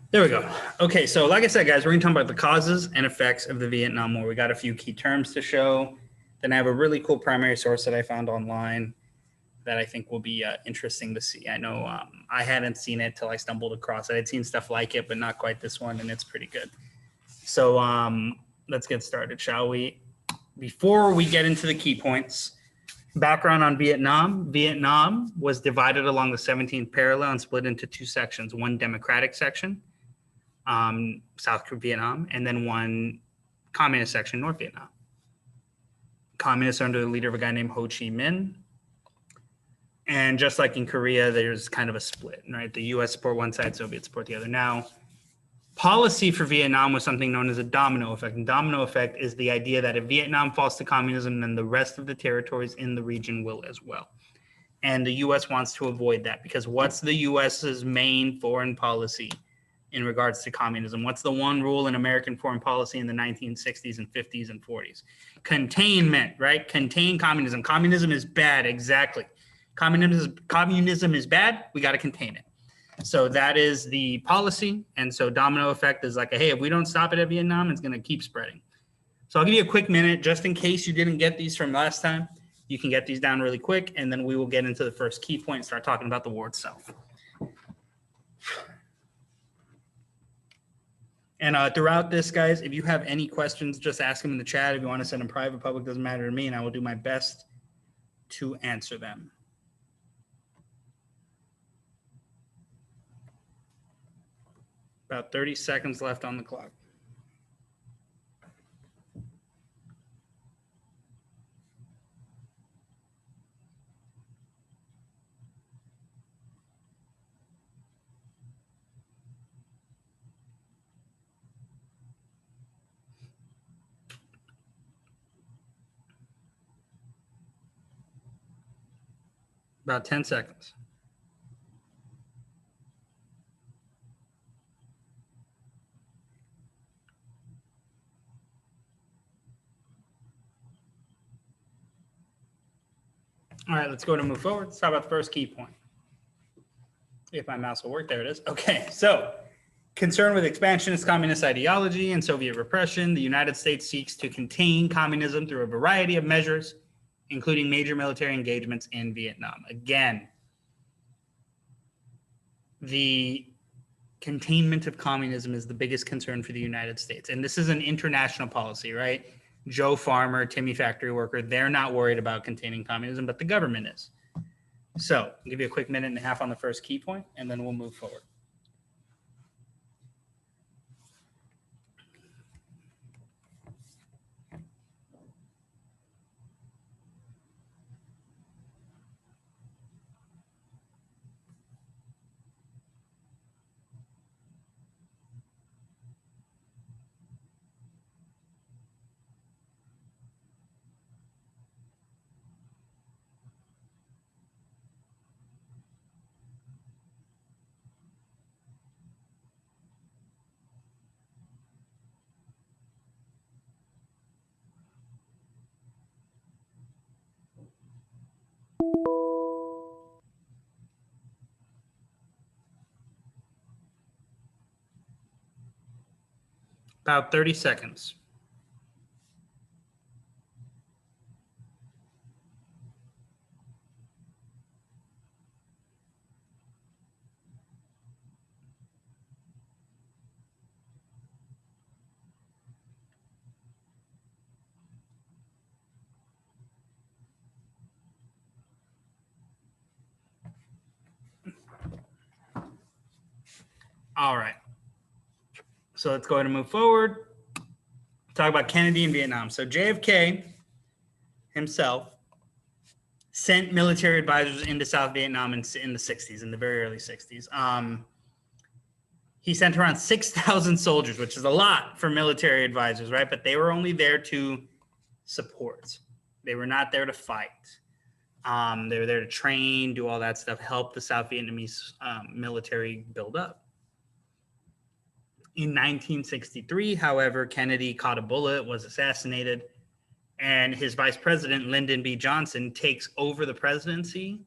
There we go. Okay, so like I said, guys, we're going to talk about the causes and effects of the Vietnam War. We got a few key terms to show. Then I have a really cool primary source that I found online that I think will be interesting to see. I know I hadn't seen it till I stumbled across it. I'd seen stuff like it, but not quite this one, and it's pretty good. So let's get started, shall we? Before we get into the key points, background on Vietnam. Vietnam was divided along the 17th parallel and split into two sections, one democratic section, South Vietnam, and then one communist section, North Vietnam. Communists are under the leader of a guy named Ho Chi Minh. And just like in Korea, there's kind of a split, right? The US support one side, Soviets support the other. Now, policy for Vietnam was something known as a domino effect. And domino effect is the idea that if Vietnam falls to communism, then the rest of the territories in the region will as well. And the US wants to avoid that because what's the US's main foreign policy in regards to communism? What's the one rule in American foreign policy in the 1960s and 50s and 40s? Containment, right? Contain communism. Communism is bad, exactly. Communism is bad, we got to contain it. So that is the policy. And so domino effect is like, hey, if we don't stop it at Vietnam, it's going to keep spreading. So I'll give you a quick minute just in case you didn't get these from last time. You can get these down really quick, and then we will get into the first key point and start talking about the war itself. And throughout this, guys, if you have any questions, just ask them in the chat. If you want to send them private, public, doesn't matter to me, and I will do my best to answer them. About 30 seconds left on the clock. About 10 seconds. All right, let's go to move forward. Let's talk about the first key point. If my mouse will work, there it is. Okay, so concerned with expansionist communist ideology and Soviet repression, the United States seeks to contain communism through a variety of measures, including major military engagements in Vietnam. Again, the containment of communism is the biggest concern for the United States. And this is an international policy, right? Joe Farmer, Timmy factory worker, they're not worried about containing communism, but the government is. So I'll give you a quick minute and a half on the first key point, and then we'll move forward. About 30 seconds. All right. So let's go ahead and move forward. Talk about Kennedy and Vietnam. So JFK himself sent military advisors into South Vietnam in the 60s, in the very early 60s. He sent around 6,000 soldiers, which is a lot for military advisors, right? But they were only there to support. They were not there to fight. They were there to train, do all that stuff, help the South Vietnamese military build up. In 1963, however, Kennedy caught a bullet, was assassinated, and his vice president, Lyndon B. Johnson, takes over the presidency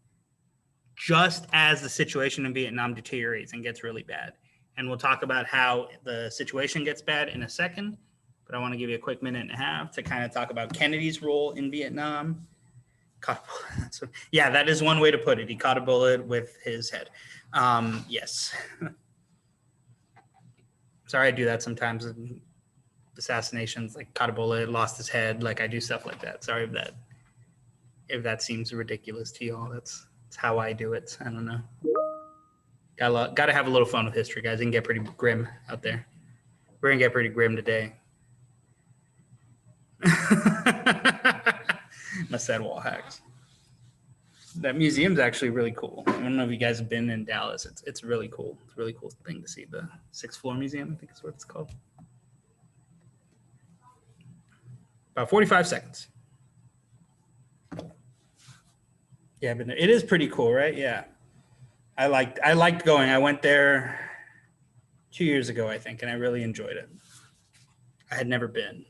just as the situation in Vietnam deteriorates and gets really bad. And we'll talk about how the situation gets bad in a second. But I want to give you a quick minute and a half to kind of talk about Kennedy's role in Vietnam. Yeah, that is one way to put it. He caught a bullet with his head. Yes. Sorry, I do that sometimes. Assassinations, like caught a bullet, lost his head. Like I do stuff like that. Sorry if that seems ridiculous to y'all. That's how I do it. I don't know. Got to have a little fun with history, guys. It can get pretty grim out there. We're gonna get pretty grim today. My sad wall hacks. That museum's actually really cool. I don't know if you guys have been in Dallas. It's really cool. It's a really cool thing to see. The 6th floor museum, I think is what it's called. About 45 seconds. Yeah, but it is pretty cool, right? Yeah. I liked going. I went there 2 years ago, I think, and I really enjoyed it. I had never been.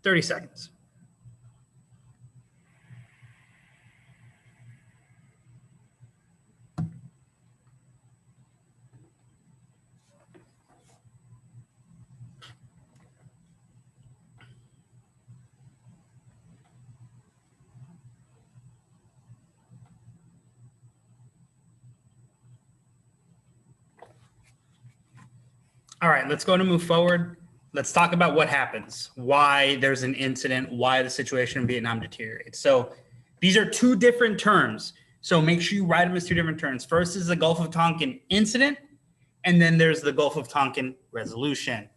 30 seconds. All right, let's go to move forward. Let's talk about what happens, why there's an incident, why the situation in Vietnam deteriorates. So these are two different terms. So make sure you write them as two different terms. First is the Gulf of Tonkin incident, and then there's the Gulf of Tonkin resolution.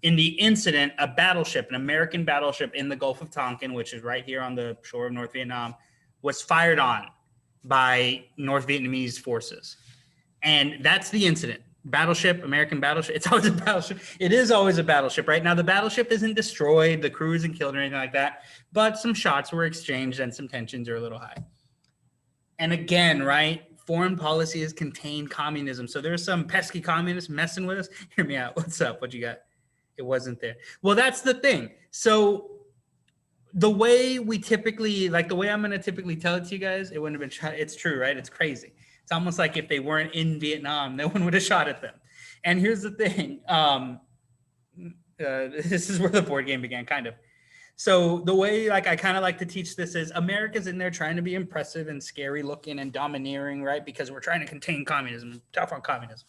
In the incident, a battleship, an American battleship in the Gulf of Tonkin, which is right here on the shore of North Vietnam, was fired on by North Vietnamese forces. And that's the incident. Battleship, American battleship. It's always a battleship. It is always a battleship, right? Now, the battleship isn't destroyed. The crew isn't killed or anything like that. But some shots were exchanged and some tensions are a little high. And again, right? Foreign policy is contained communism. So there's some pesky communists messing with us. Hear me out. What's up? What you got? It wasn't there. Well, that's the thing. So the way we typically, like the way I'm going to typically tell it to you guys, it wouldn't have been shot. It's true, right? It's crazy. It's almost like if they weren't in Vietnam, no one would have shot at them. And here's the thing. This is where the board game began, kind of. So the way like I kind of like to teach this is America's in there trying to be impressive and scary looking and domineering, right? Because we're trying to contain communism, tough on communism.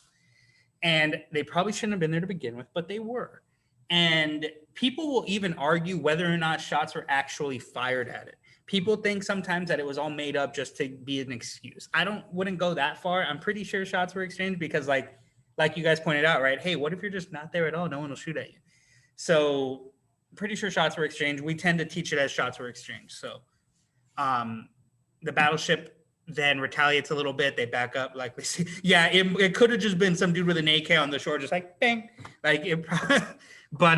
And they probably shouldn't have been there to begin with, but they were. And people will even argue whether or not shots were actually fired at it. People think sometimes that it was all made up just to be an excuse. Wouldn't go that far. I'm pretty sure shots were exchanged because like you guys pointed out, right? Hey, what if you're just not there at all? No one will shoot at you. So pretty sure shots were exchanged. We tend to teach it as shots were exchanged. So the battleship then retaliates a little bit. They back up like we see. Yeah, it could have just been some dude with an AK on the shore, just like bang. Like it but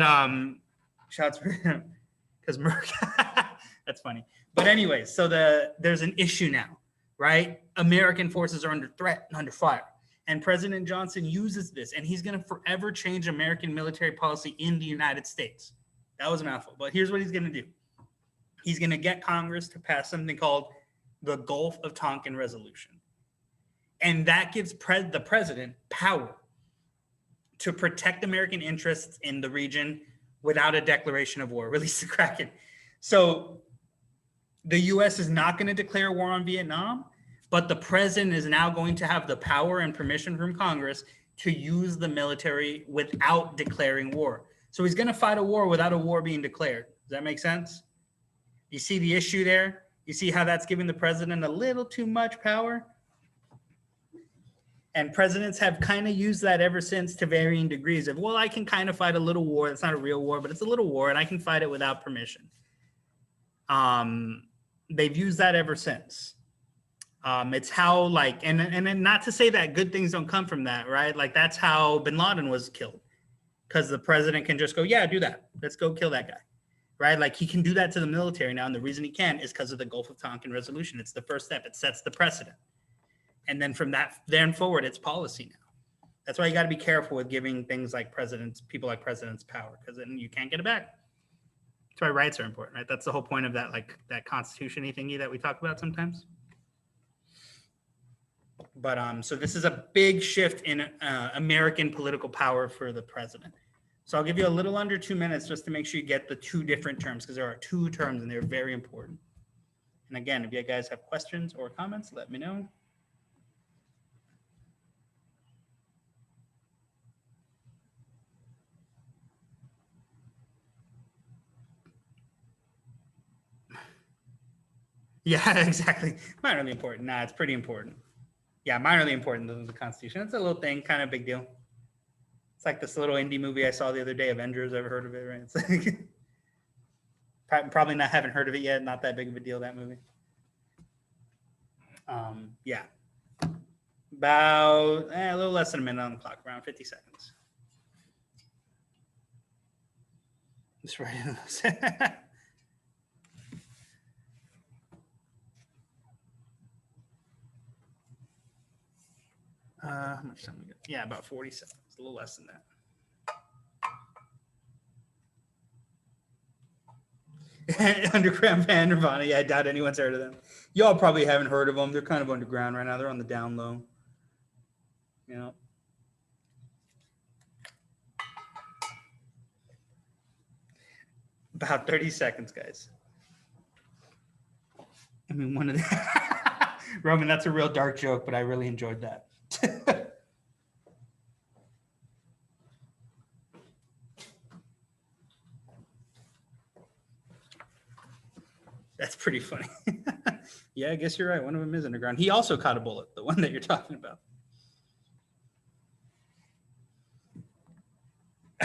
shots were because that's funny. But anyways, so there's an issue now, right? American forces are under threat and under fire. And President Johnson uses this, and he's going to forever change American military policy in the United States. That was a mouthful, but here's what he's going to do. He's going to get Congress to pass something called the Gulf of Tonkin Resolution. And that gives the president power to protect American interests in the region without a declaration of war. Release the Kraken. So the U.S. is not going to declare war on Vietnam, but the president is now going to have the power and permission from Congress to use the military without declaring war. So he's going to fight a war without a war being declared. Does that make sense? You see the issue there? You see how that's giving the president a little too much power? And presidents have kind of used that ever since to varying degrees of, well, I can kind of fight a little war. It's not a real war, but it's a little war, and I can fight it without permission. They've used that ever since. It's how like, and not to say that good things don't come from that, right? Like that's how bin Laden was killed, because the president can just go, yeah, do that. Let's go kill that guy, right? Like he can do that to the military now. And the reason he can is because of the Gulf of Tonkin resolution. It's the first step. It sets the precedent. And then from that then forward, it's policy now. That's why you got to be careful with giving things like people like presidents power, because then you can't get it back. That's why rights are important, right? That's the whole point of that, like that constitution-y thingy that we talk about sometimes. But so this is a big shift in American political power for the president. So I'll give you a little under 2 minutes just to make sure you get the two different terms, because there are two terms and they're very important. And again, if you guys have questions or comments, let me know. Yeah, exactly. Minorly important. Nah, it's pretty important. Yeah, minorly important to the Constitution. It's a little thing, kind of big deal. It's like this little indie movie I saw the other day, Avengers. Ever heard of it, right? It's like probably not, haven't heard of it yet. Not that big of a deal, that movie. Yeah. About a little less than a minute on the clock, around 50 seconds. Just writing those. How much time we got? Yeah, about 40 seconds, a little less than that. Underground band Nirvana. Yeah, I doubt anyone's heard of them. Y'all probably haven't heard of them. They're kind of underground right now. They're on the down low. You know. About 30 seconds, guys. I mean, one of the Roman, that's a real dark joke, but I really enjoyed that. That's pretty funny. Yeah, I guess you're right. One of them is underground. He also caught a bullet, the one that you're talking about.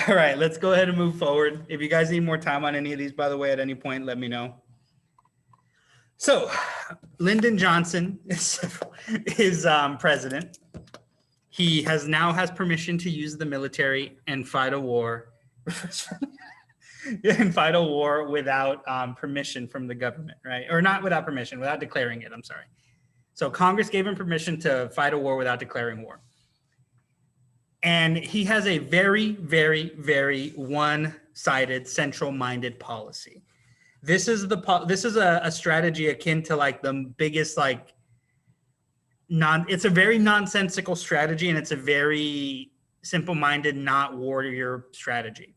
All right, let's go ahead and move forward. If you guys need more time on any of these, by the way, at any point, let me know. So, Lyndon Johnson is president. He now has permission to use the military and fight a war. And fight a war without permission from the government, right? Or not without permission, without declaring it, I'm sorry. So Congress gave him permission to fight a war without declaring war. And he has a very, very, very one-sided, central-minded policy. This is a strategy akin to like the biggest it's a very nonsensical strategy, and it's a very simple-minded, not warrior strategy.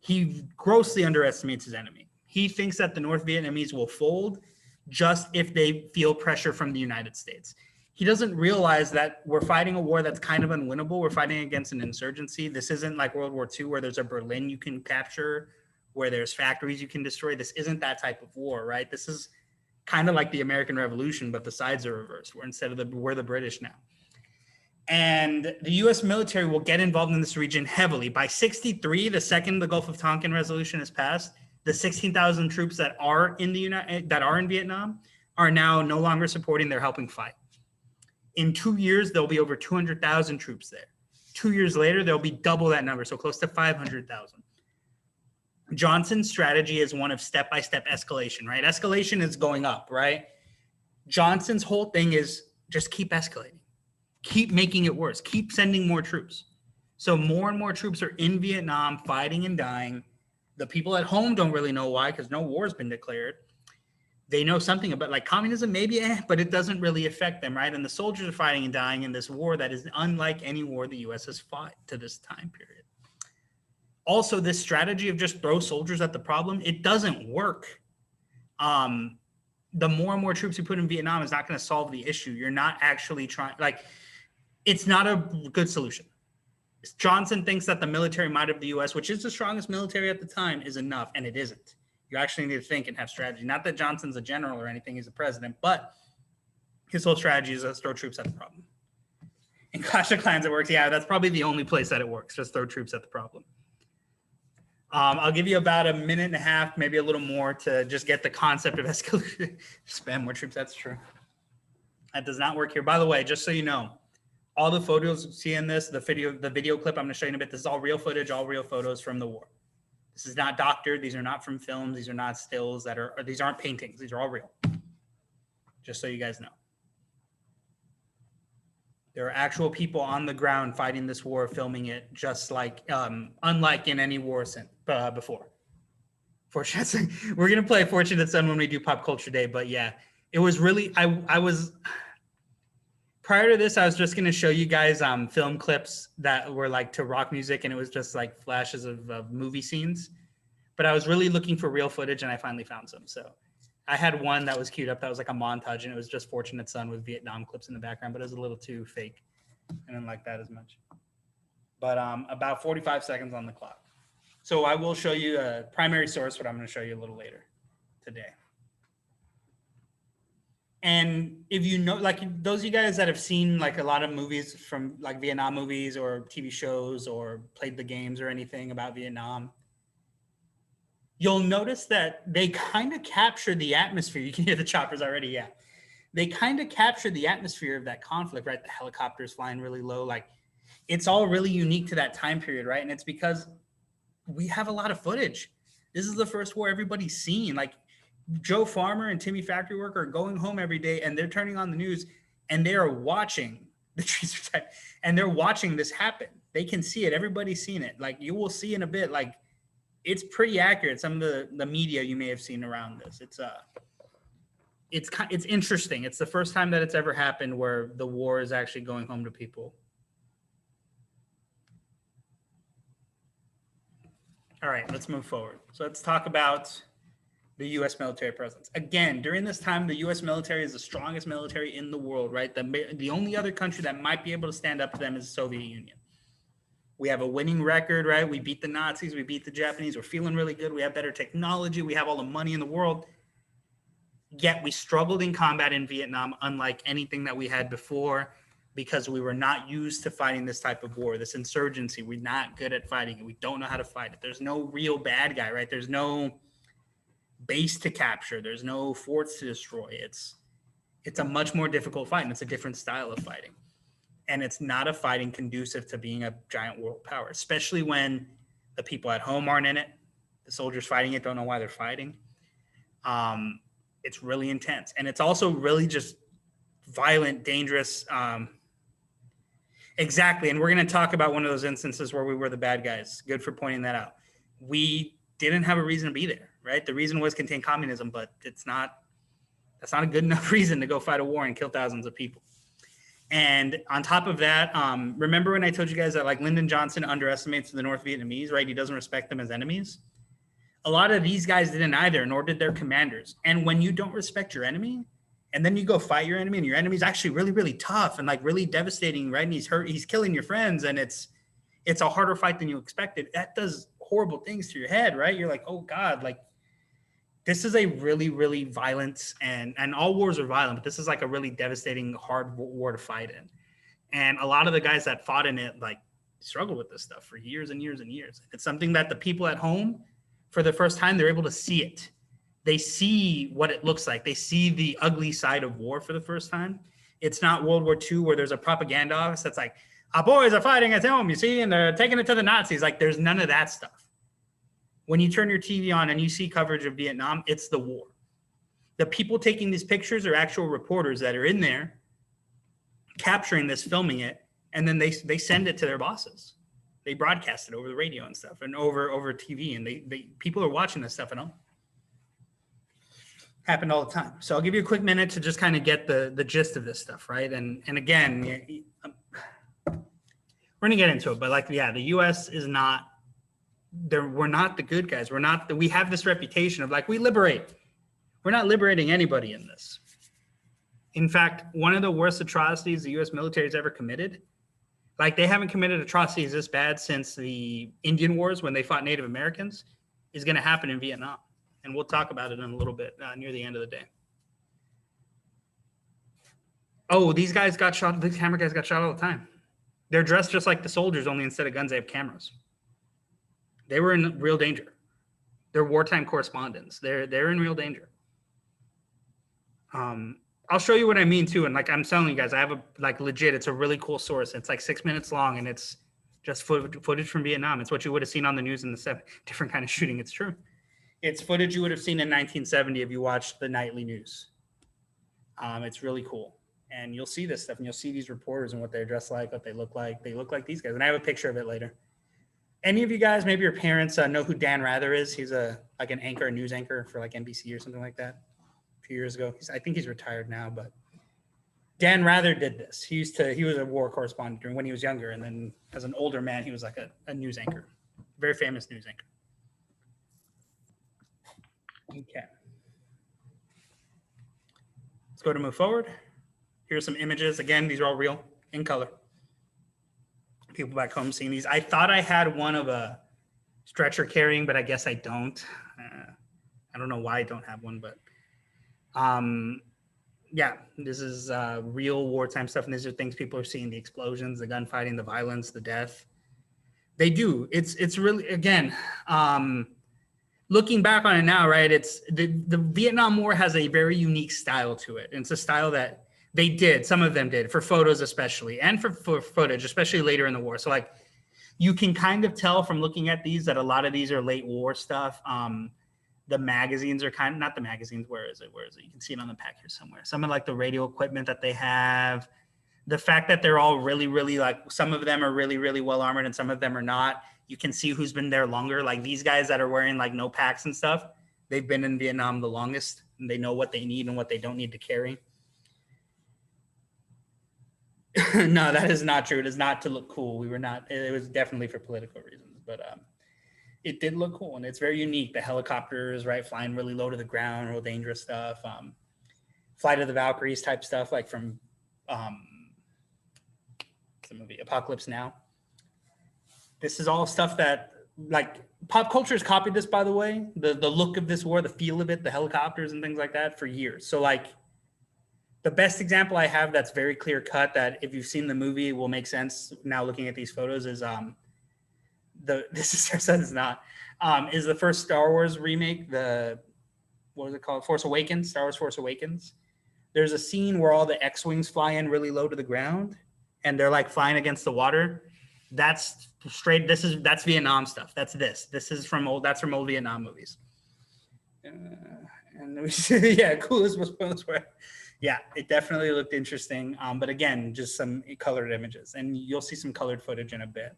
He grossly underestimates his enemy. He thinks that the North Vietnamese will fold just if they feel pressure from the United States. He doesn't realize that we're fighting a war that's kind of unwinnable. We're fighting against an insurgency. This isn't like World War II where there's a Berlin you can capture, where there's factories you can destroy. This isn't that type of war, right? This is kind of like the American Revolution, but the sides are reversed. We're the British now. And the U.S. military will get involved in this region heavily. By 1963, the second the Gulf of Tonkin resolution is passed, the 16,000 troops that are in Vietnam are now no longer supporting, they're helping fight. In 2 years, there'll be over 200,000 troops there. 2 years later, there'll be double that number, so close to 500,000. Johnson's strategy is one of step-by-step escalation, right? Escalation is going up, right? Johnson's whole thing is just keep escalating. Keep making it worse. Keep sending more troops. So more and more troops are in Vietnam fighting and dying. The people at home don't really know why, because no war has been declared. They know something about like communism, maybe, but it doesn't really affect them, right? And the soldiers are fighting and dying in this war that is unlike any war the U.S. has fought to this time period. Also, this strategy of just throw soldiers at the problem, it doesn't work. The more and more troops you put in Vietnam is not going to solve the issue. You're not actually trying, it's not a good solution. Johnson thinks that the military might of the U.S., which is the strongest military at the time, is enough, and it isn't. You actually need to think and have strategy. Not that Johnson's a general or anything, he's a president, but his whole strategy is let's throw troops at the problem. In Clash of Clans, it works. Yeah, that's probably the only place that it works, just throw troops at the problem. I'll give you about a minute and a half, maybe a little more, to just get the concept of escalation. Spam more troops, that's true. That does not work here. By the way, just so you know, all the photos you see in this, the video clip I'm going to show you in a bit, this is all real footage, all real photos from the war. This is not doctored. These are not from films. These are not stills these aren't paintings. These are all real. Just so you guys know. There are actual people on the ground fighting this war, filming it, just like, unlike in any war before. Fortunately, we're going to play Fortunate Son when we do Pop Culture Day, but yeah, it was really, prior to this, I was just going to show you guys film clips that were like to rock music, and it was just like flashes of movie scenes. But I was really looking for real footage, and I finally found some. So I had one that was queued up that was like a montage, and it was just Fortunate Son with Vietnam clips in the background, but it was a little too fake. I didn't like that as much. But about 45 seconds on the clock. So I will show you a primary source, but I'm going to show you a little later today. And if you know, like those of you guys that have seen like a lot of movies from like Vietnam movies or TV shows or played the games or anything about Vietnam, you'll notice that they kind of capture the atmosphere. You can hear the choppers already. Yeah. They kind of capture the atmosphere of that conflict, right? The helicopters flying really low. Like it's all really unique to that time period, right? And it's because we have a lot of footage. This is the first war everybody's seen. Like Joe Farmer and Timmy Factory Worker are going home every day and they're turning on the news and they are watching the trees are tight and they're watching this happen. They can see it. Everybody's seen it. Like you will see in a bit, like it's pretty accurate. Some of the media you may have seen around this. It's interesting. It's the first time that it's ever happened where the war is actually going home to people. All right, let's move forward. So let's talk about the U.S. military presence. Again, during this time, the U.S. military is the strongest military in the world, right? The only other country that might be able to stand up to them is the Soviet Union. We have a winning record, right? We beat the Nazis, we beat the Japanese. We're feeling really good. We have better technology. We have all the money in the world. Yet we struggled in combat in Vietnam, unlike anything that we had before, because we were not used to fighting this type of war, this insurgency. We're not good at fighting it. We don't know how to fight it. There's no real bad guy, right? There's no base to capture. There's no forts to destroy. It's a much more difficult fight, and it's a different style of fighting. And it's not a fighting conducive to being a giant world power, especially when the people at home aren't in it. The soldiers fighting it don't know why they're fighting. It's really intense. And it's also really just violent, dangerous. Exactly. And we're going to talk about one of those instances where we were the bad guys. Good for pointing that out. We didn't have a reason to be there, right? The reason was contain communism, but that's not a good enough reason to go fight a war and kill thousands of people. And on top of that, remember when I told you guys that like Lyndon Johnson underestimates the North Vietnamese, right? He doesn't respect them as enemies. A lot of these guys didn't either, nor did their commanders. And when you don't respect your enemy, and then you go fight your enemy, and your enemy's actually really, really tough and like really devastating, right? And he's killing your friends, and it's a harder fight than you expected. That does horrible things to your head, right? You're like, oh God, like this is a really, really violent, and all wars are violent, but this is like a really devastating, hard war to fight in. And a lot of the guys that fought in it, like struggled with this stuff for years and years and years. It's something that the people at home, for the first time, they're able to see it. They see what it looks like. They see the ugly side of war for the first time. It's not World War II where there's a propaganda office that's like, our boys are fighting at home, you see, and they're taking it to the Nazis. Like there's none of that stuff. When you turn your TV on and you see coverage of Vietnam, it's the war. The people taking these pictures are actual reporters that are in there capturing this, filming it, and then they send it to their bosses. They broadcast it over the radio and stuff and over TV, and they people are watching this stuff at home. Happened all the time. So I'll give you a quick minute to just kind of get the gist of this stuff, right? And again, we're gonna get into it, but like, yeah, the U.S. is not there. We're not the good guys. We have this reputation of like, we liberate. We're not liberating anybody in this. In fact, one of the worst atrocities the U.S. military has ever committed, like they haven't committed atrocities this bad since the Indian Wars when they fought Native Americans, is going to happen in Vietnam. And we'll talk about it in a little bit near the end of the day. Oh, these guys got shot. These camera guys got shot all the time. They're dressed just like the soldiers, only instead of guns, they have cameras. They were in real danger. They're wartime correspondents. They're in real danger. I'll show you what I mean too. And like I'm telling you guys, I have a like legit. It's a really cool source. It's like 6 minutes long, and it's just footage from Vietnam. It's what you would have seen on the news in the different kind of shooting. It's true. It's footage you would have seen in 1970 if you watched the nightly news. It's really cool. And you'll see this stuff, and you'll see these reporters and what they're dressed like, what they look like. They look like these guys. And I have a picture of it later. Any of you guys, maybe your parents know who Dan Rather is. He's a news anchor for like NBC or something like that a few years ago. I think he's retired now, but Dan Rather did this. He was a war correspondent during when he was younger, and then as an older man, he was like a news anchor, very famous news anchor. Okay. Let's go to move forward. Here's some images. Again, these are all real in color. People back home seeing these. I thought I had one of a stretcher carrying, but I guess I don't. I don't know why I don't have one, but yeah, this is real wartime stuff, and these are things people are seeing: the explosions, the gunfighting, the violence, the death. They do. It's really, again, looking back on it now, right? It's the Vietnam War has a very unique style to it. And it's a style that some of them did for photos, especially, and for footage, especially later in the war. So like, you can kind of tell from looking at these that a lot of these are late war stuff. The magazines are kind of, not the magazines, where is it? You can see it on the pack here somewhere. Some of like the radio equipment that they have, the fact that they're all really, really, like, some of them are really, really well armored and some of them are not. You can see who's been there longer. Like these guys that are wearing like no packs and stuff, they've been in Vietnam the longest, and they know what they need and what they don't need to carry. No, that is not true. It is not to look cool. It was definitely for political reasons, but it did look cool, and it's very unique. The helicopters, right, flying really low to the ground, real dangerous stuff. Flight of the Valkyries type stuff, like from the movie Apocalypse Now. This is all stuff that, like, pop culture has copied this, by the way. The look of this war, the feel of it, the helicopters and things like that for years. So like, the best example I have that's very clear cut, that if you've seen the movie will make sense now looking at these photos, is is the first Star Wars remake, what was it called? Force Awakens, Star Wars Force Awakens. There's a scene where all the X-Wings fly in really low to the ground and they're like flying against the water. That's Vietnam stuff. That's from old Vietnam movies. Yeah, coolest was where. Yeah, it definitely looked interesting. But again, just some colored images, and you'll see some colored footage in a bit.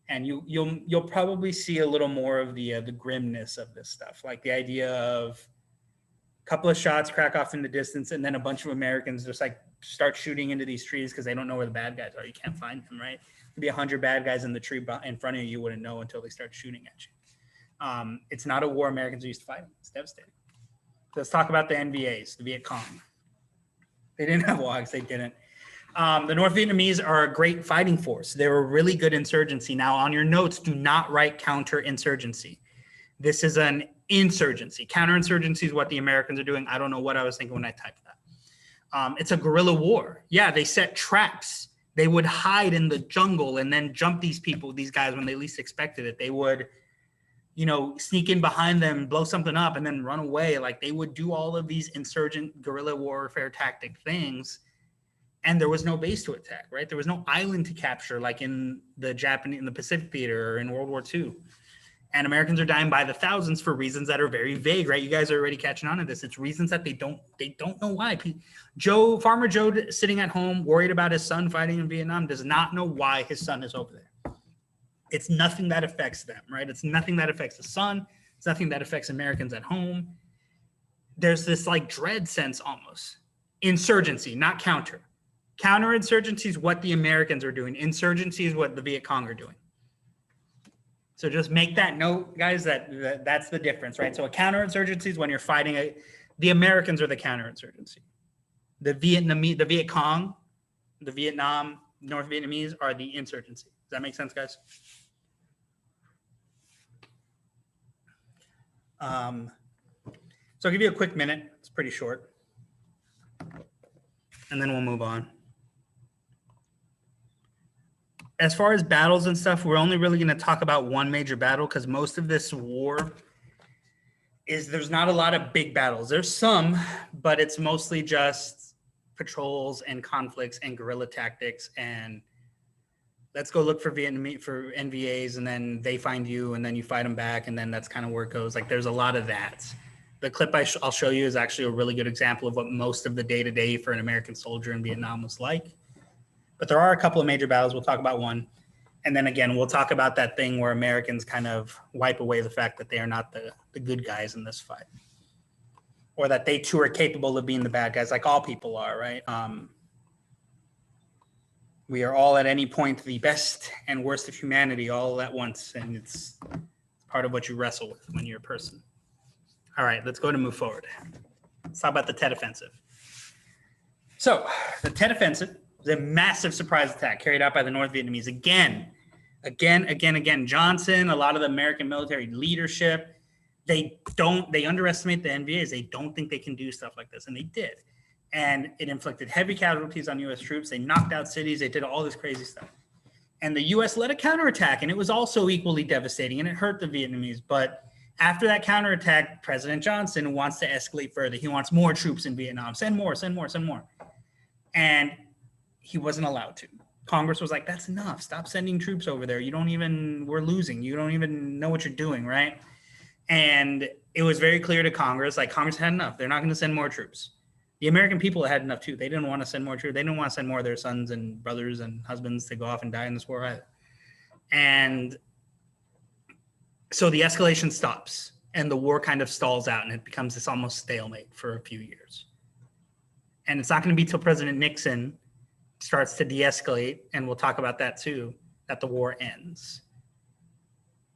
And you'll probably see a little more of the grimness of this stuff, like the idea of a couple of shots crack off in the distance, and then a bunch of Americans just like start shooting into these trees because they don't know where the bad guys are. You can't find them, right? There'd be 100 bad guys in the tree in front of you. You wouldn't know until they start shooting at you. It's not a war Americans are used to fighting. It's devastating. So let's talk about the NVAs, the Viet Cong. They didn't have WOGs. They didn't. The North Vietnamese are a great fighting force. They were really good insurgency. Now, on your notes, do not write counterinsurgency. This is an insurgency. Counterinsurgency is what the Americans are doing. I don't know what I was thinking when I typed that. It's a guerrilla war. Yeah, they set traps. They would hide in the jungle and then jump these guys, when they least expected it. They would, sneak in behind them, blow something up, and then run away. Like, they would do all of these insurgent guerrilla warfare tactic things. And there was no base to attack, right? There was no island to capture, like in the Pacific Theater or in World War II. And Americans are dying by the thousands for reasons that are very vague, right? You guys are already catching on to this. It's reasons that they don't know why. Farmer Joe, sitting at home, worried about his son fighting in Vietnam, does not know why his son is over there. It's nothing that affects them, right? It's nothing that affects the son. It's nothing that affects Americans at home. There's this like dread sense almost. Insurgency, not counter. Counterinsurgency is what the Americans are doing. Insurgency is what the Viet Cong are doing. So just make that note, guys, that's the difference, right? So a counterinsurgency is when you're fighting the Americans are the counterinsurgency. The Viet Cong, the Vietnam, North Vietnamese are the insurgency. Does that make sense, guys? So I'll give you a quick minute. It's pretty short. And then we'll move on. As far as battles and stuff, we're only really going to talk about one major battle because most of this war there's not a lot of big battles. There's some, but it's mostly just patrols and conflicts and guerrilla tactics and let's go look for NVAs and then they find you and then you fight them back and then that's kind of where it goes. Like there's a lot of that. The clip I'll show you is actually a really good example of what most of the day-to-day for an American soldier in Vietnam was like. But there are a couple of major battles. We'll talk about one. And then again, we'll talk about that thing where Americans kind of wipe away the fact that they are not the good guys in this fight. Or that they too are capable of being the bad guys, like all people are, right? We are all at any point the best and worst of humanity all at once, and it's part of what you wrestle with when you're a person. All right, let's go to move forward. Let's talk about the Tet Offensive. So the Tet Offensive was a massive surprise attack carried out by the North Vietnamese again. Johnson, a lot of the American military leadership, they underestimate the NVAs. They don't think they can do stuff like this, and they did. And it inflicted heavy casualties on U.S. troops. They knocked out cities. They did all this crazy stuff. And the U.S. led a counterattack, and it was also equally devastating, and it hurt the Vietnamese. But after that counterattack, President Johnson wants to escalate further. He wants more troops in Vietnam. Send more. And he wasn't allowed to. Congress was like, that's enough. Stop sending troops over there. We're losing. You don't even know what you're doing, right? And it was very clear to Congress, like Congress had enough. They're not going to send more troops. The American people had enough too. They didn't want to send more troops. They didn't want to send more of their sons and brothers and husbands to go off and die in this war either. And so the escalation stops and the war kind of stalls out and it becomes this almost stalemate for a few years. And it's not going to be till President Nixon starts to de-escalate, and we'll talk about that too, that the war ends.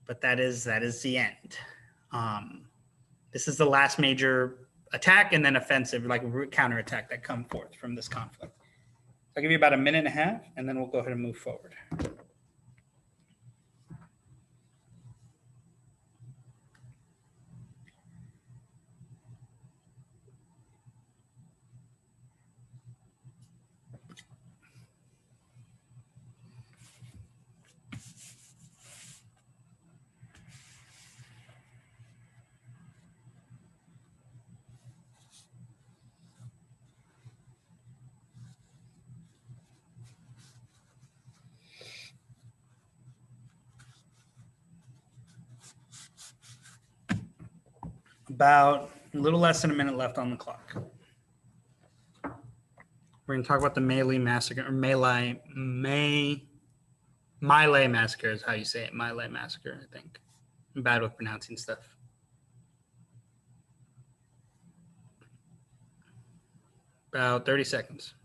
But that is the end. This is the last major attack and then offensive, like counterattack that come forth from this conflict. I'll give you about a minute and a half, and then we'll go ahead and move forward. About a little less than a minute left on the clock. We're going to talk about the My Lai massacre, or My Lai massacre is how you say it. My Lai massacre, I think. I'm bad with pronouncing stuff. About 30 seconds.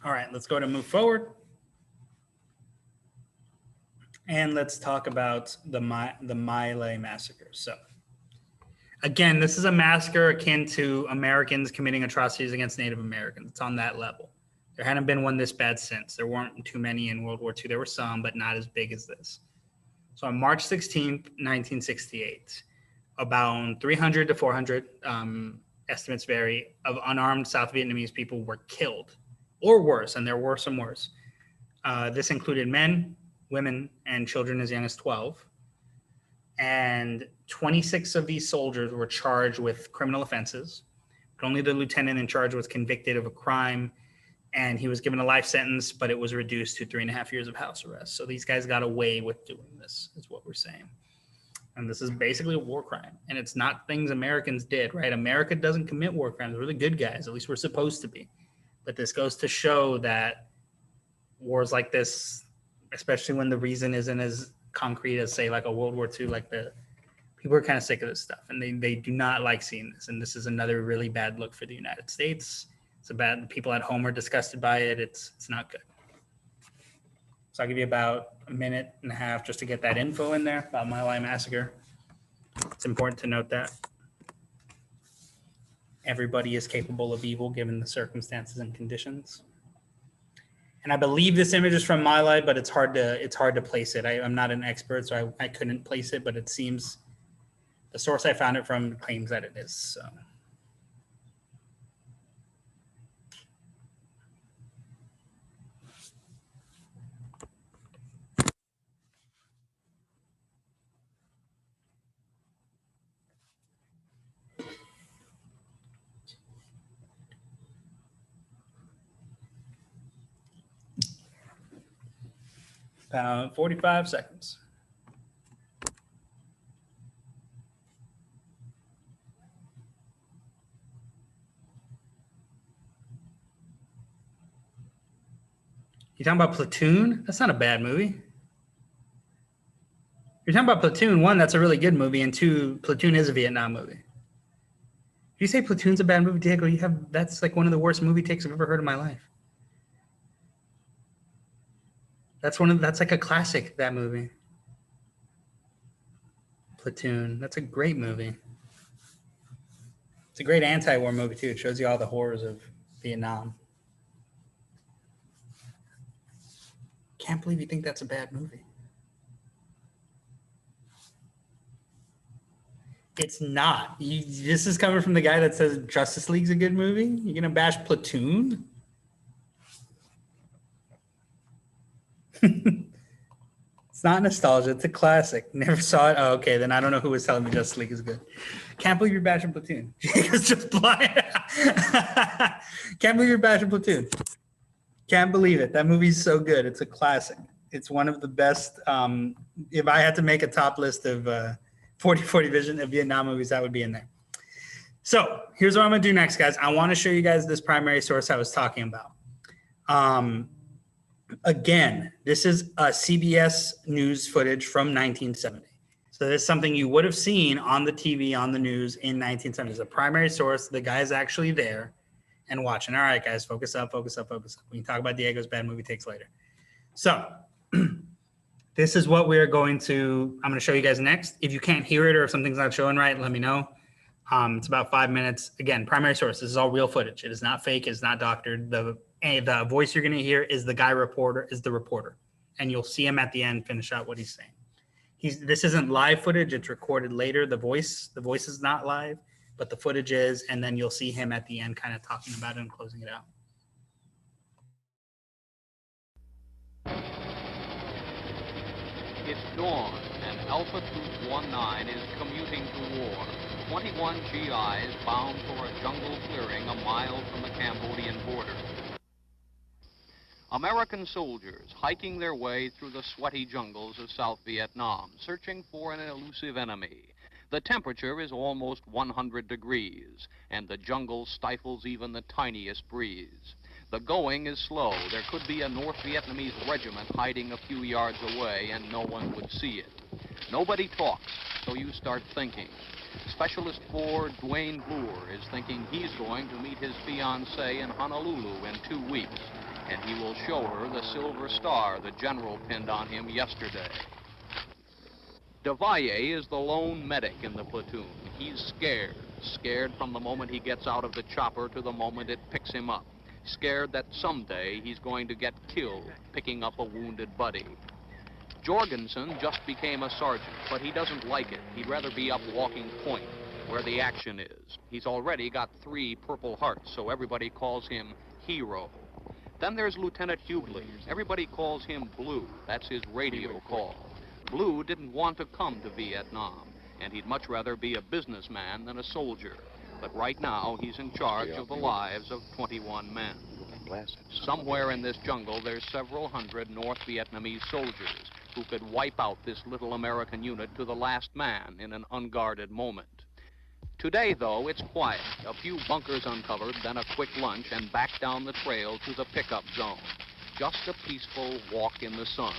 All right, let's go to move forward. And let's talk about the My Lai massacre. So again, this is a massacre akin to Americans committing atrocities against Native Americans. It's on that level. There hadn't been one this bad since. There weren't too many in World War II. There were some, but not as big as this. So on March 16th, 1968, about 300 to 400, estimates vary, of unarmed South Vietnamese people were killed, or worse, and there were some worse. This included men, women, and children as young as 12. And 26 of these soldiers were charged with criminal offenses. But only the lieutenant in charge was convicted of a crime, and he was given a life sentence, but it was reduced to 3.5 years of house arrest. So these guys got away with doing this, is what we're saying. And this is basically a war crime. And it's not things Americans did, right? America doesn't commit war crimes. We're the good guys. At least we're supposed to be. But this goes to show that wars like this, especially when the reason isn't as concrete as, say, like a World War II, like the people are kind of sick of this stuff, and they do not like seeing this. And this is another really bad look for the United States. It's a bad. People at home are disgusted by it. It's not good. So I'll give you about a minute and a half just to get that info in there about My Lai massacre. It's important to note that everybody is capable of evil given the circumstances and conditions. And I believe this image is from My Lai, but it's hard to place it. I'm not an expert, so I couldn't place it, but it seems the source I found it from claims that it is. So. About 45 seconds. You talking about Platoon? That's not a bad movie. You're talking about Platoon. One, that's a really good movie, and two, Platoon is a Vietnam movie. If you say Platoon's a bad movie, Diego, that's like one of the worst movie takes I've ever heard in my life. That's like a classic, that movie. Platoon. That's a great movie. It's a great anti-war movie too. It shows you all the horrors of Vietnam. Can't believe you think that's a bad movie. It's not. This is coming from the guy that says Justice League's a good movie. You're gonna bash Platoon? It's not nostalgia. It's a classic. Never saw it. Oh, okay. Then I don't know who was telling me Justice League is good. Can't believe you're bashing Platoon. Jacob's just blind. Can't believe you're bashing Platoon. Can't believe it. That movie's so good. It's a classic. It's one of the best. If I had to make a top list of 40/40 Vision of Vietnam movies, that would be in there. So here's what I'm going to do next, guys. I want to show you guys this primary source I was talking about. Again, this is a CBS News footage from 1970. So this is something you would have seen on the TV, on the news in 1970. It's a primary source. The guy's actually there and watching. All right, guys, focus up, focus up, focus up. We can talk about Diego's bad movie takes later. So this is what I'm going to show you guys next. If you can't hear it or if something's not showing right, let me know. It's about 5 minutes. Again, primary source. This is all real footage. It is not fake. It's not doctored. The voice you're going to hear is the reporter, and you'll see him at the end finish out what he's saying. This isn't live footage. It's recorded later. The voice is not live, but the footage is, and then you'll see him at the end kind of talking about it and closing it out. It's dawn, and Alpha Troop 19 is commuting to war. 21 GIs bound for a jungle clearing a mile from the Cambodian border. American soldiers hiking their way through the sweaty jungles of South Vietnam, searching for an elusive enemy. The temperature is almost 100 degrees, and the jungle stifles even the tiniest breeze. The going is slow. There could be a North Vietnamese regiment hiding a few yards away, and no one would see it. Nobody talks, so you start thinking. Specialist 4 Dwayne Boer is thinking he's going to meet his fiancée in Honolulu in 2 weeks, and he will show her the silver star the general pinned on him yesterday. DeValle is the lone medic in the platoon. He's scared from the moment he gets out of the chopper to the moment it picks him up. Scared that someday he's going to get killed picking up a wounded buddy. Jorgensen just became a sergeant, but he doesn't like it. He'd rather be up Walking Point, where the action is. He's already got 3 Purple Hearts, so everybody calls him Hero. Then there's Lieutenant Hughley. Everybody calls him Blue. That's his radio call. Blue didn't want to come to Vietnam, and he'd much rather be a businessman than a soldier. But right now, he's in charge of the lives of 21 men. Somewhere in this jungle, there's several hundred North Vietnamese soldiers who could wipe out this little American unit to the last man in an unguarded moment. Today, though, it's quiet. A few bunkers uncovered, then a quick lunch, and back down the trail to the pickup zone. Just a peaceful walk in the sun.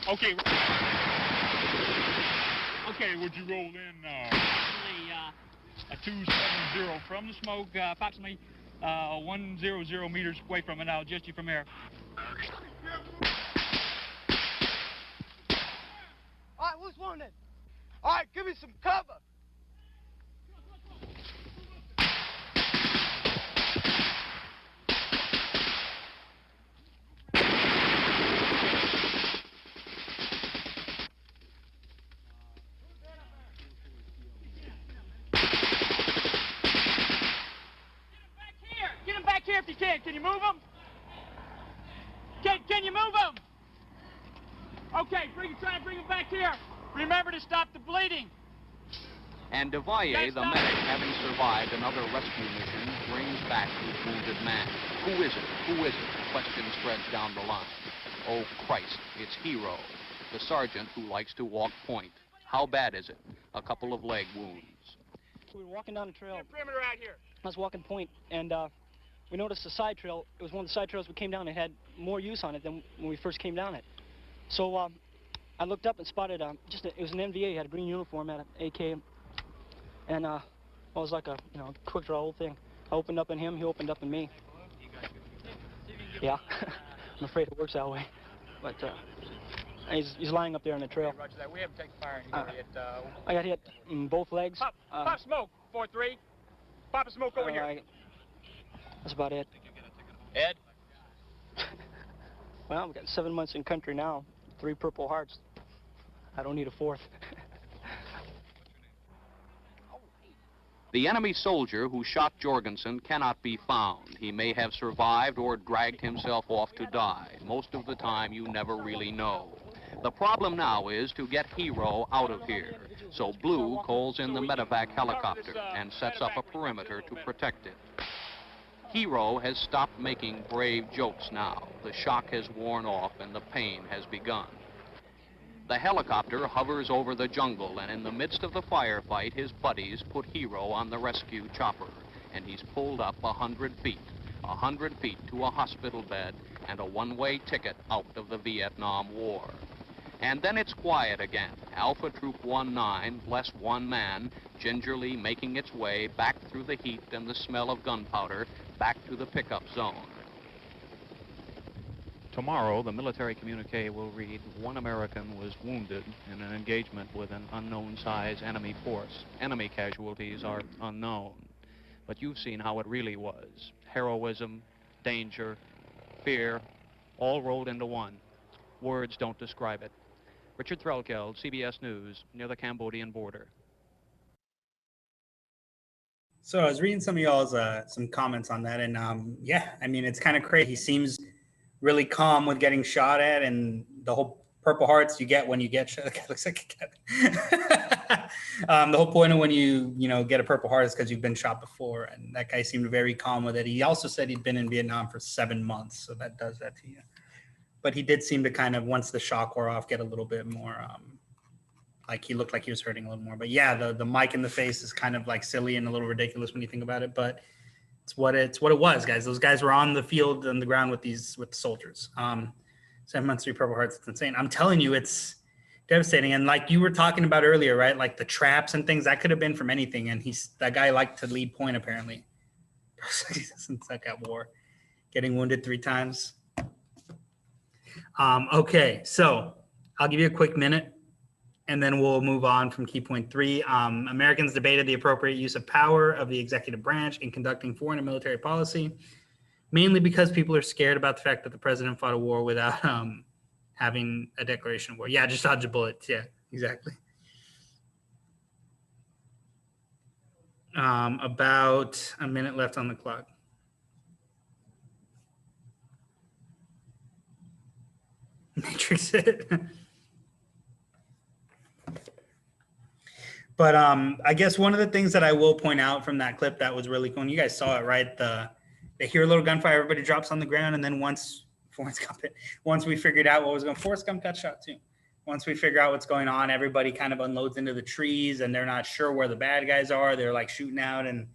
Okay. Okay, would you roll in a 270 from the smoke, approximately 100 meters away from it. I'll adjust you from there. All right, who's wounded? All right, give me some cover. If you can you move them? Can you move them? Okay, try to bring him back here. Remember to stop the bleeding. And Devalle, the medic, having survived another rescue mission, brings back his wounded man. Who is it? Who is it? Question spreads down the line. Oh, Christ, it's Hero, the sergeant who likes to walk point. How bad is it? A couple of leg wounds. We were walking down the trail. Perimeter out here. I was walking point, and we noticed a side trail. It was one of the side trails we came down. It had more use on it than when we first came down it. So I looked up and spotted it was an NVA. He had a green uniform, had an AK, and it was like a quick draw whole thing. I opened up in him. He opened up in me. Yeah, I'm afraid it works that way. But he's lying up there on the trail. Roger that. We haven't taken fire. I got hit in both legs. Pop smoke, 4-3. Pop a smoke over here. That's about it. Ed? Well, we've got 7 months in country now, 3 Purple Hearts. I don't need a 4th. The enemy soldier who shot Jorgensen cannot be found. He may have survived or dragged himself off to die. Most of the time, you never really know. The problem now is to get Hero out of here. So Blue calls in the medevac helicopter and sets up a perimeter to protect it. Hero has stopped making brave jokes now. The shock has worn off and the pain has begun. The helicopter hovers over the jungle, and in the midst of the firefight, his buddies put Hero on the rescue chopper, and he's pulled up 100 feet. 100 feet to a hospital bed and a one-way ticket out of the Vietnam War. And then it's quiet again. Alpha Troop 19, less one man, gingerly making its way back through the heat and the smell of gunpowder, back to the pickup zone. Tomorrow, the military communique will read, one American was wounded in an engagement with an unknown size enemy force. Enemy casualties are unknown. But you've seen how it really was. Heroism, danger, fear, all rolled into one. Words don't describe it. Richard Threlkeld, CBS News, near the Cambodian border. So I was reading some of y'all's some comments on that, and yeah, I mean, it's kind of crazy. He seems really calm with getting shot at, and the whole Purple Hearts you get when you get shot. The guy looks like a cat. The whole point of when you get a Purple Heart is because you've been shot before, and that guy seemed very calm with it. He also said he'd been in Vietnam for 7 months, so that does that to you. But he did seem to kind of, once the shock wore off, get a little bit more, like he looked like he was hurting a little more. But yeah, the mic in the face is kind of like silly and a little ridiculous when you think about it. But it's what it was, guys. Those guys were on the field, on the ground with the soldiers. 7 months, 3 Purple Hearts. It's insane. I'm telling you, it's devastating. And like you were talking about earlier, right? Like the traps and things, that could have been from anything. And that guy liked to lead point, apparently. He doesn't suck at war. Getting wounded 3 times. Okay, so I'll give you a quick minute and then we'll move on from key point 3. Americans debated the appropriate use of power of the executive branch in conducting foreign and military policy, mainly because people are scared about the fact that the president fought a war without having a declaration of war. Yeah, just dodge a bullet. Yeah, exactly. About a minute left on the clock. Matrix it. But I guess one of the things that I will point out from that clip that was really cool, and you guys saw it, right? They hear a little gunfire, everybody drops on the ground, and then once we figured out what was going on, Forrest Gump got shot too. Once we figure out what's going on, everybody kind of unloads into the trees, and they're not sure where the bad guys are. They're like shooting out, and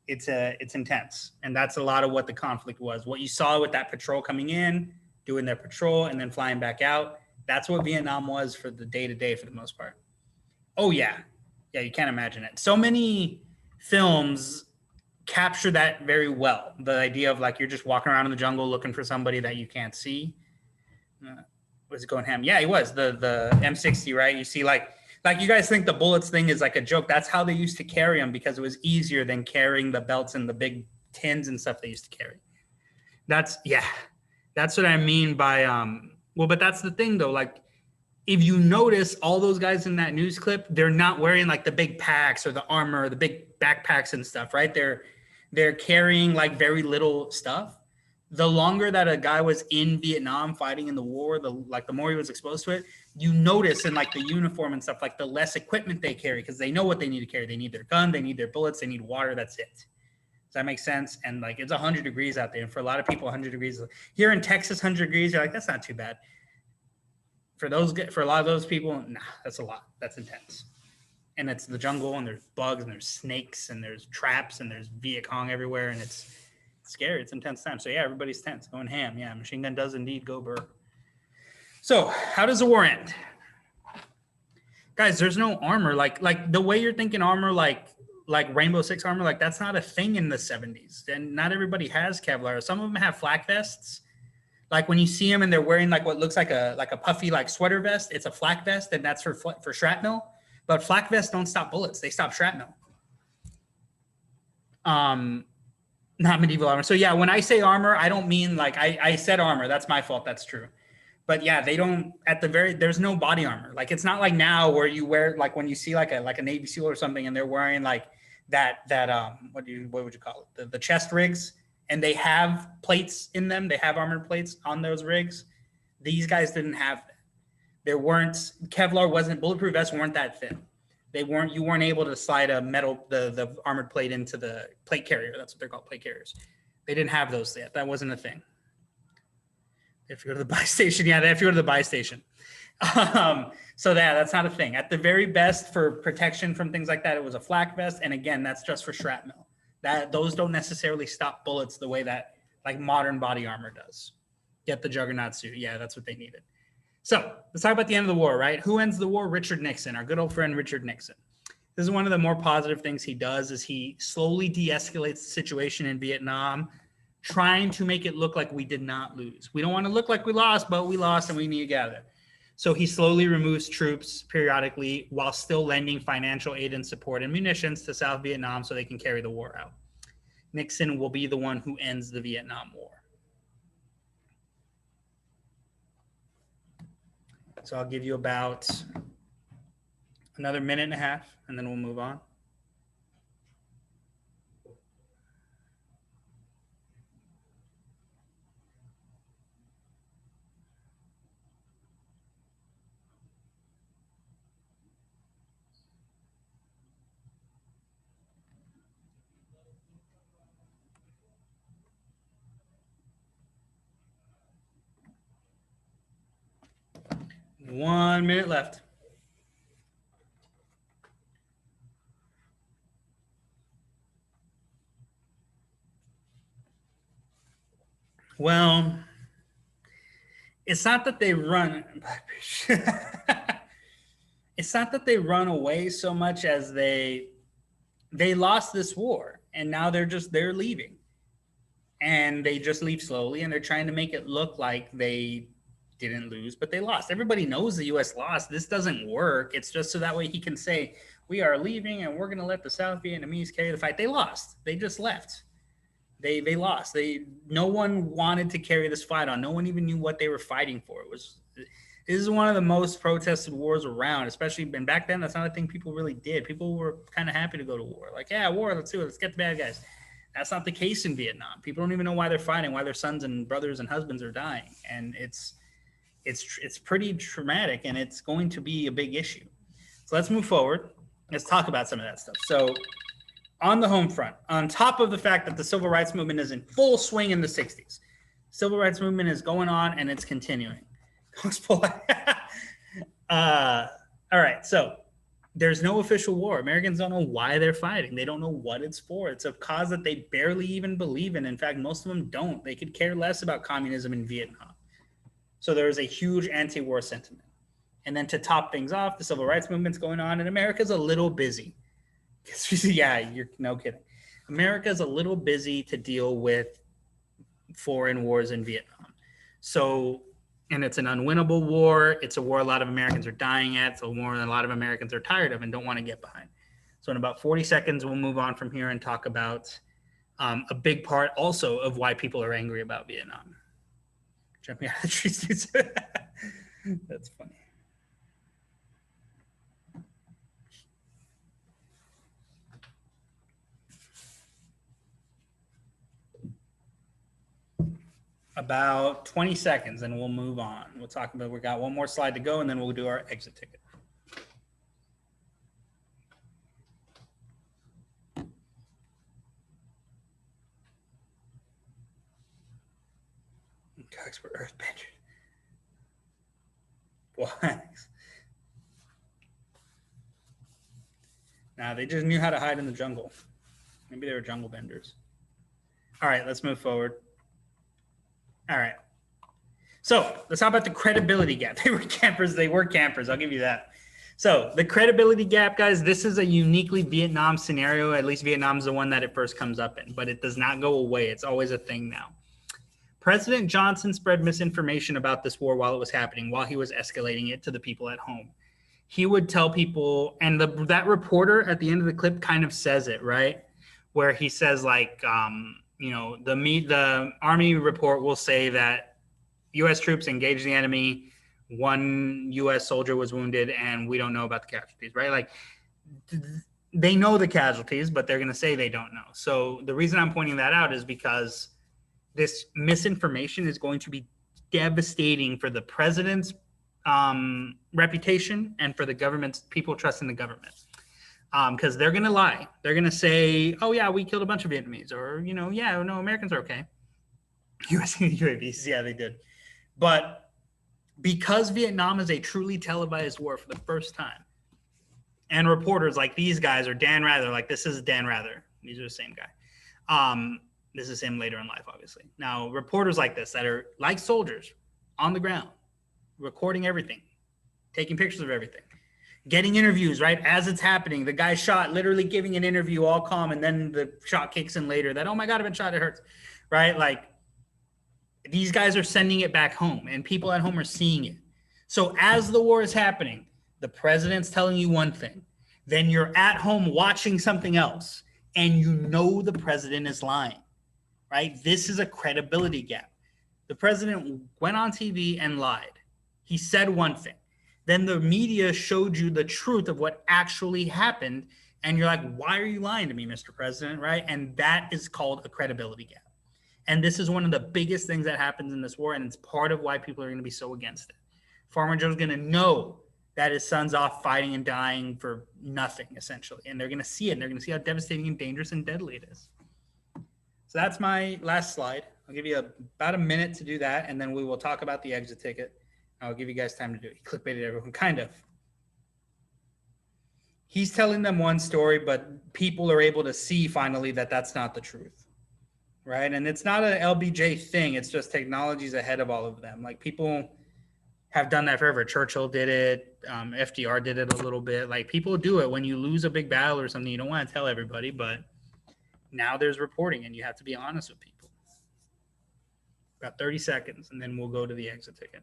it's intense. And that's a lot of what the conflict was. What you saw with that patrol coming in, doing their patrol, and then flying back out. That's what Vietnam was for the day-to-day for the most part. Oh, yeah. Yeah, you can't imagine it. So many films capture that very well. The idea of like you're just walking around in the jungle looking for somebody that you can't see. Was it going ham? Yeah, he was. The M60, right? You see like you guys think the bullets thing is like a joke. That's how they used to carry them because it was easier than carrying the belts and the big tins and stuff they used to carry. That's what I mean by, well, but that's the thing though. Like if you notice all those guys in that news clip, they're not wearing like the big packs or the armor, or the big backpacks and stuff, right? They're carrying like very little stuff. the longer that a guy was in Vietnam fighting in the war, the more he was exposed to it, you notice in like the uniform and stuff, like the less equipment they carry because they know what they need to carry. They need their gun, they need their bullets, they need water. That's it. Does that make sense? And like it's 100 degrees out there, and for a lot of people, 100 degrees here in Texas, 100 degrees, you're like, that's not too bad. For a lot of those people, nah, that's a lot. That's intense. And it's the jungle, and there's bugs, and there's snakes, and there's traps, and there's Viet Cong everywhere, and it's scary. It's intense time. So yeah, everybody's tense, going ham. Yeah, machine gun does indeed go burr. So how does the war end? Guys, there's no armor. Like the way you're thinking armor, like Rainbow Six armor, like that's not a thing in the 70s. And not everybody has Kevlar. Some of them have flak vests. Like when you see them and they're wearing like what looks like a puffy like sweater vest, it's a flak vest, and that's for shrapnel. But flak vests don't stop bullets; they stop shrapnel. Not medieval armor. So yeah, when I say armor, I don't mean like I said armor. That's my fault. That's true. But yeah, they don't there's no body armor. Like it's not like now where you wear like when you see like a Navy SEAL or something and they're wearing like that what would you call it? The chest rigs, and they have plates in them. They have armored plates on those rigs. These guys didn't have that. Kevlar wasn't bulletproof vests weren't that thin. You weren't able to slide a metal, the armored plate into the plate carrier. That's what they're called, plate carriers. They didn't have those yet. That wasn't a thing. If you go to the buy station, yeah, they have to go to the buy station. So that's not a thing. At the very best for protection from things like that, it was a flak vest. And again, that's just for shrapnel. Those don't necessarily stop bullets the way that like modern body armor does. Get the Juggernaut suit. Yeah, that's what they needed. So let's talk about the end of the war, right? Who ends the war? Richard Nixon, our good old friend Richard Nixon. This is one of the more positive things he does is he slowly de-escalates the situation in Vietnam, trying to make it look like we did not lose. We don't want to look like we lost, but we lost and we need to get out of there. So he slowly removes troops periodically while still lending financial aid and support and munitions to South Vietnam so they can carry the war out. Nixon will be the one who ends the Vietnam War. So I'll give you about another minute and a half, and then we'll move on. One minute left. Well, it's not that they run. It's not that they run away so much as they lost this war, and now they're leaving, and they just leave slowly, and they're trying to make it look like they didn't lose, but they lost. Everybody knows the U.S. lost. This doesn't work. It's just so that way he can say, we are leaving and we're going to let the South Vietnamese carry the fight. They lost. They just left. They lost. No one wanted to carry this fight on. No one even knew what they were fighting for. This is one of the most protested wars around, especially, and back then, that's not a thing people really did. People were kind of happy to go to war. Like, yeah, war, let's do it. Let's get the bad guys. That's not the case in Vietnam. People don't even know why they're fighting, why their sons and brothers and husbands are dying. And it's pretty traumatic, and it's going to be a big issue. So let's move forward. Let's talk about some of that stuff. So on the home front, on top of the fact that the civil rights movement is in full swing in the 60s, civil rights movement is going on and it's continuing. All right, so there's no official war. Americans don't know why they're fighting. They don't know what it's for. It's a cause that they barely even believe in. In fact, most of them don't. They could care less about communism in Vietnam. So there is a huge anti-war sentiment. And then to top things off, the civil rights movement's going on, and America's a little busy. Yeah, you're no kidding. America's a little busy to deal with foreign wars in Vietnam. So, and it's an unwinnable war. It's a war a lot of Americans are dying at. It's a war that a lot of Americans are tired of and don't want to get behind. So in about 40 seconds, we'll move on from here and talk about a big part also of why people are angry about Vietnam. Jumping out of the trees, dudes. That's funny. about 20 seconds and we'll move on. We'll talk about, we got one more slide to go and then we'll do our exit ticket. Coxford Earthbender. What? Nah, they just knew how to hide in the jungle. Maybe they were jungle benders. All right, let's move forward. All right. So let's talk about the credibility gap. They were campers. They were campers. I'll give you that. So the credibility gap, guys, this is a uniquely Vietnam scenario. At least Vietnam's the one that it first comes up in, but it does not go away. It's always a thing now. President Johnson spread misinformation about this war while it was happening, while he was escalating it to the people at home. He would tell people, and that reporter at the end of the clip kind of says it, right? Where he says like, the Army report will say that U.S. troops engaged the enemy, 1 U.S. soldier was wounded, and we don't know about the casualties, right? Like, they know the casualties, but they're going to say they don't know. So the reason I'm pointing that out is because this misinformation is going to be devastating for the president's reputation and for the government's people trusting the government. Because they're going to lie. They're going to say, oh, yeah, we killed a bunch of Vietnamese, or, yeah, no, Americans are okay. US UAVs, yeah, they did. But because Vietnam is a truly televised war for the first time, and reporters like these guys, or Dan Rather, like this is Dan Rather. These are the same guy. This is him later in life, obviously. Now, reporters like this that are like soldiers on the ground, recording everything, taking pictures of everything, getting interviews, right? As it's happening, the guy shot, literally giving an interview all calm, and then the shot kicks in later that, oh my God, I've been shot, it hurts, right? Like, these guys are sending it back home, and people at home are seeing it. So as the war is happening, the president's telling you one thing, then you're at home watching something else, and you know the president is lying, right? This is a credibility gap. The president went on TV and lied. He said one thing. Then the media showed you the truth of what actually happened. And you're like, why are you lying to me, Mr. President, right? And that is called a credibility gap. And this is one of the biggest things that happens in this war. And it's part of why people are going to be so against it. Farmer Joe's going to know that his son's off fighting and dying for nothing, essentially. And they're going to see it. And they're going to see how devastating and dangerous and deadly it is. So that's my last slide. I'll give you about a minute to do that, and then we will talk about the exit ticket. I'll give you guys time to do it. He clickbaited everyone, kind of. He's telling them one story, but people are able to see finally that that's not the truth, right? And it's not an LBJ thing. It's just technology's ahead of all of them. Like, people have done that forever. Churchill did it. FDR did it a little bit. Like, people do it when you lose a big battle or something. You don't want to tell everybody, but now there's reporting, and you have to be honest with people. About 30 seconds, and then we'll go to the exit ticket.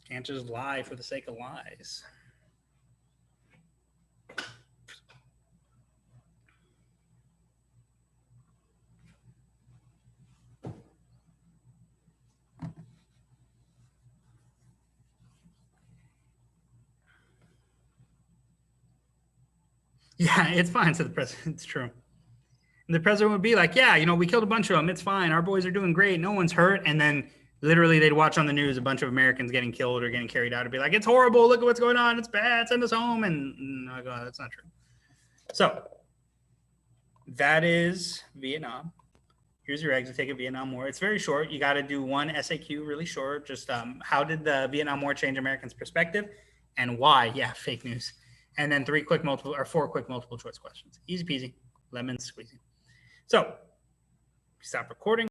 Can't just lie for the sake of lies. Yeah, it's fine, said the president. It's true. And the president would be like, yeah, we killed a bunch of them. It's fine. Our boys are doing great. No one's hurt. And then literally they'd watch on the news a bunch of Americans getting killed or getting carried out and be like, it's horrible. Look at what's going on. It's bad. Send us home. And I go, oh, that's not true. So that is Vietnam. Here's your exit ticket, Vietnam War. It's very short. You got to do one SAQ really short. Just how did the Vietnam War change Americans' perspective and why? Yeah, fake news. And then 4 quick multiple choice questions. Easy peasy, lemon squeezy. So stop recording.